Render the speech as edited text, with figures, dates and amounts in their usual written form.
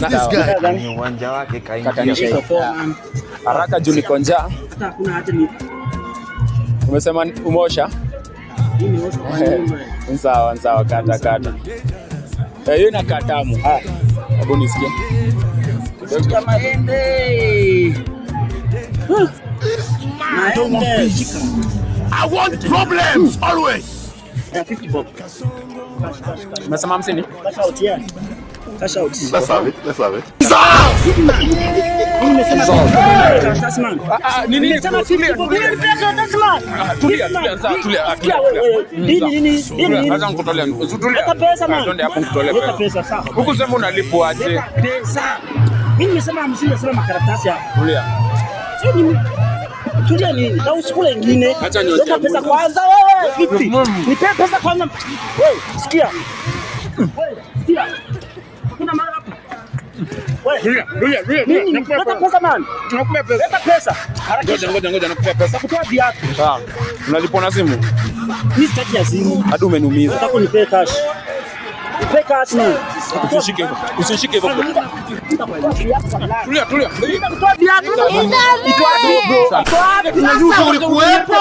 this guy? Ni uwanja wake kaingia. Haraka juu niko njaa. Umesema umeosha? Sawa, kata. Hiyo inakaa tamu. Hebu nisikie. Kutoka maembe. I want problems always. 50 bob. Umesema 50? Cash out. Let's have it. Nini? Sasa nikutolea. Weka pesa man. Ndio hapo nikutolea pesa. Weka pesa sawa. Huku sema unalipwa aje? Pesa. Mimi nimesema 50 nasema makaratasi hapa. Tulia. Tulia nini? Na usikule nyingine. Acha nioje. Weka pesa kwanza wewe. Vipi? Nipe pesa kwanza. Wewe, sikia. Sikia. Kuna mara hapa. Wewe, tulia. Weka pesa man. Nakupea pesa. Weka pesa. Ngoja nakupea pesa. Kutoa viatu. Sawa. Unalipwa na simu? Mimi sitaki ya simu. Hadi umeniumiza. Nataka unipe cash. Nipe cash man. Usishike hivyo. Tulia. Kutoa viatu. Itoa dogo. Ulikuwepo?